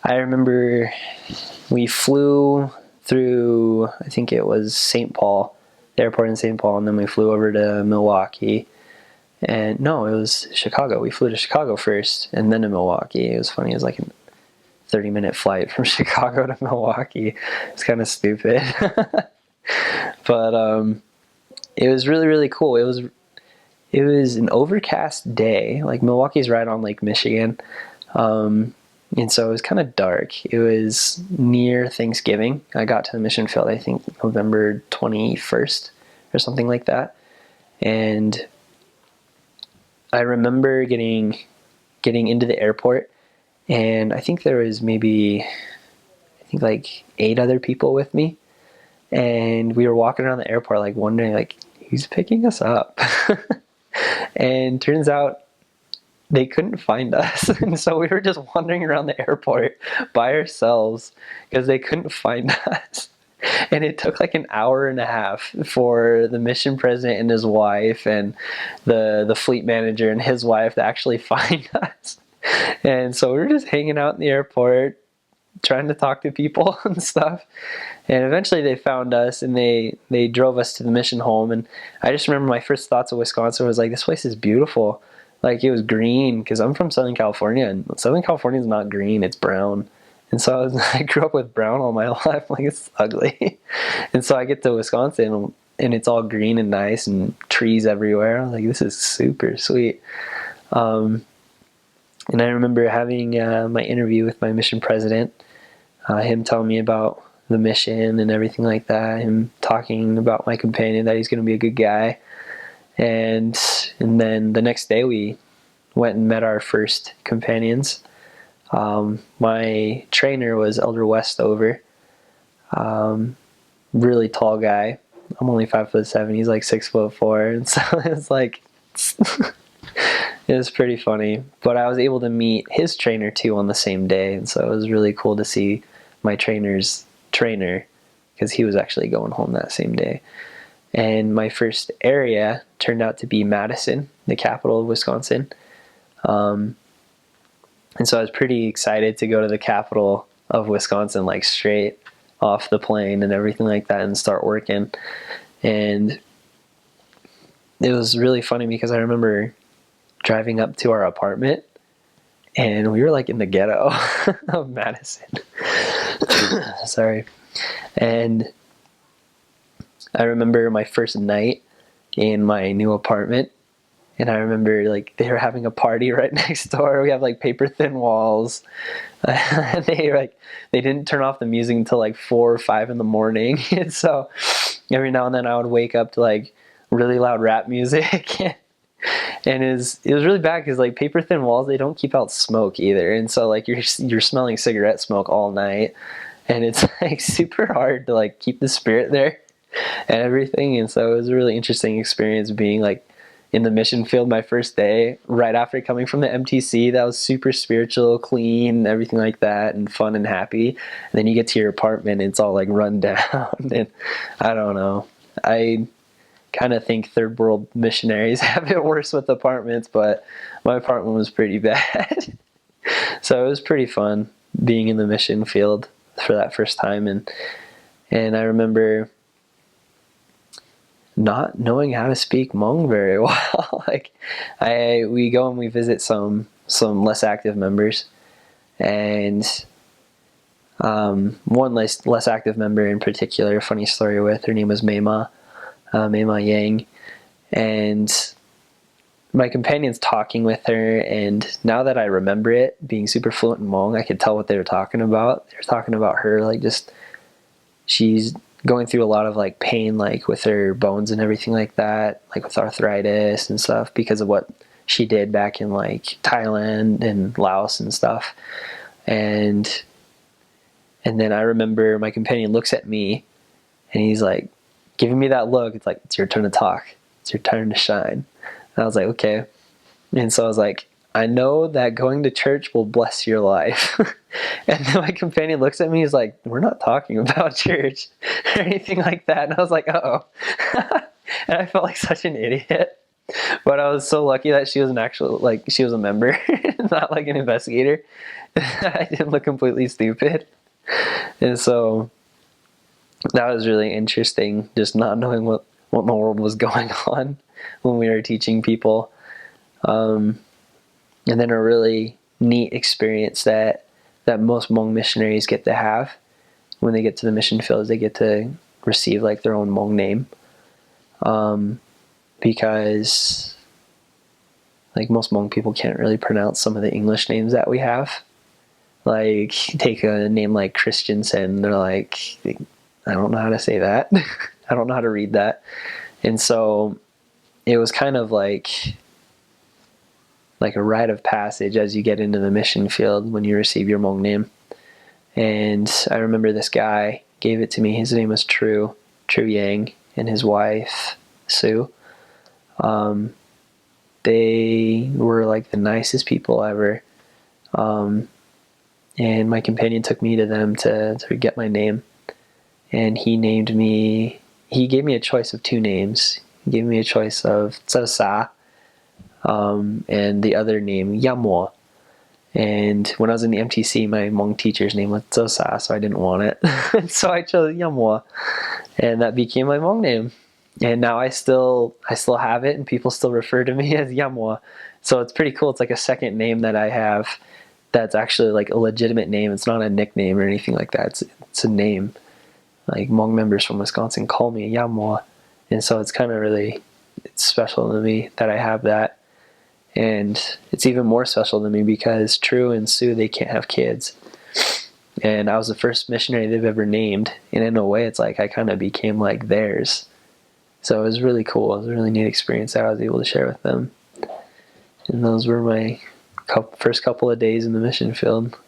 I remember we flew through, I think it was St. Paul, the airport in St. Paul, and then we flew over to Milwaukee. And no, it was Chicago. We flew to Chicago first and then to Milwaukee. It was funny. It was like a 30-minute flight from Chicago to Milwaukee. It's kind of stupid. But it was really, really cool. It was an overcast day. Like, Milwaukee's right on Lake Michigan. And so it was kind of dark. It was near Thanksgiving. I got to the mission field, I think, November 21st or something like that. And I remember getting into the airport, and I think there was like 8 other people with me. And we were walking around the airport, like, wondering, like, who's picking us up? And turns out they couldn't find us. And so we were just wandering around the airport by ourselves because they couldn't find us. And it took like an hour and a half for the mission president and his wife and the fleet manager and his wife to actually find us. And so we were just hanging out in the airport, trying to talk to people and stuff. And eventually they found us, and they drove us to the mission home. And I just remember my first thoughts of Wisconsin was like, this place is beautiful. Like, it was green, because I'm from Southern California, and Southern California is not green, it's brown. And so I grew up with brown all my life. Like, it's ugly. And so I get to Wisconsin, and it's all green and nice and trees everywhere. I was like, this is super sweet. And I remember having my interview with my mission president, him telling me about the mission and everything like that, him talking about my companion, that he's going to be a good guy. And then the next day we went and met our first companions. My trainer was Elder Westover, really tall guy. I'm only 5'7". He's like 6'4", and so it's like it was pretty funny. But I was able to meet his trainer too on the same day, and so it was really cool to see my trainer's trainer, because he was actually going home that same day. And my first area turned out to be Madison, the capital of Wisconsin. And so I was pretty excited to go to the capital of Wisconsin, like straight off the plane and everything like that, and start working. And it was really funny because I remember driving up to our apartment, and we were like in the ghetto of Madison. Sorry. And I remember my first night in my new apartment, and I remember like they were having a party right next door. We have like paper thin walls. They didn't turn off the music until like 4 or 5 in the morning. And so every now and then I would wake up to like really loud rap music. And it was really bad because like paper thin walls, they don't keep out smoke either. And so like you're smelling cigarette smoke all night, and it's like super hard to like keep the spirit there and everything. And so it was a really interesting experience being like in the mission field my first day, right after coming from the MTC. That was super spiritual, clean, everything like that, and fun and happy. And then you get to your apartment and it's all like run down. And I don't know, I kind of think third world missionaries have it worse with apartments, but my apartment was pretty bad. So it was pretty fun being in the mission field for that first time. And I remember not knowing how to speak Hmong very well. Like we go and we visit some less active members, and one less active member in particular, a funny story with, her name was Meima Yang, and my companion's talking with her, and now that I remember it, being super fluent in Hmong, I could tell what they were talking about. They were talking about her, like, just, she's going through a lot of like pain, like with her bones and everything like that, like with arthritis and stuff, because of what she did back in like Thailand and Laos and stuff. And then I remember my companion looks at me, and he's like giving me that look. It's like, it's your turn to talk. It's your turn to shine. And I was like, okay. And so I was like, I know that going to church will bless your life. And then my companion looks at me, he's like, we're not talking about church or anything like that. And I was like, uh-oh. And I felt like such an idiot. But I was so lucky that she was an actual, like, she was a member, not like an investigator. I didn't look completely stupid. And so that was really interesting, just not knowing what in the world was going on when we were teaching people. And then a really neat experience that most Hmong missionaries get to have when they get to the mission field is they get to receive like their own Hmong name. Because like most Hmong people can't really pronounce some of the English names that we have. Like take a name like Christensen, they're like, I don't know how to say that. I don't know how to read that. And so it was kind of like a rite of passage as you get into the mission field when you receive your Hmong name. And I remember this guy gave it to me. His name was True Yang, and his wife, Sue. They were like the nicest people ever. And my companion took me to them to get my name. And he gave me a choice of two names. He gave me a choice of Tsa, and the other name, Yamwa. And when I was in the MTC, my Hmong teacher's name was Tsa, so I didn't want it. And so I chose Yamwa. And that became my Hmong name. And now I still have it, and people still refer to me as Yamwa. So it's pretty cool. It's like a second name that I have that's actually like a legitimate name. It's not a nickname or anything like that. It's a name. Like Hmong members from Wisconsin call me Yamwa. And so it's kind of really, it's special to me that I have that. And it's even more special to me because True and Sue, they can't have kids. And I was the first missionary they've ever named. And in a way, it's like I kind of became like theirs. So it was really cool. It was a really neat experience that I was able to share with them. And those were my first couple of days in the mission field.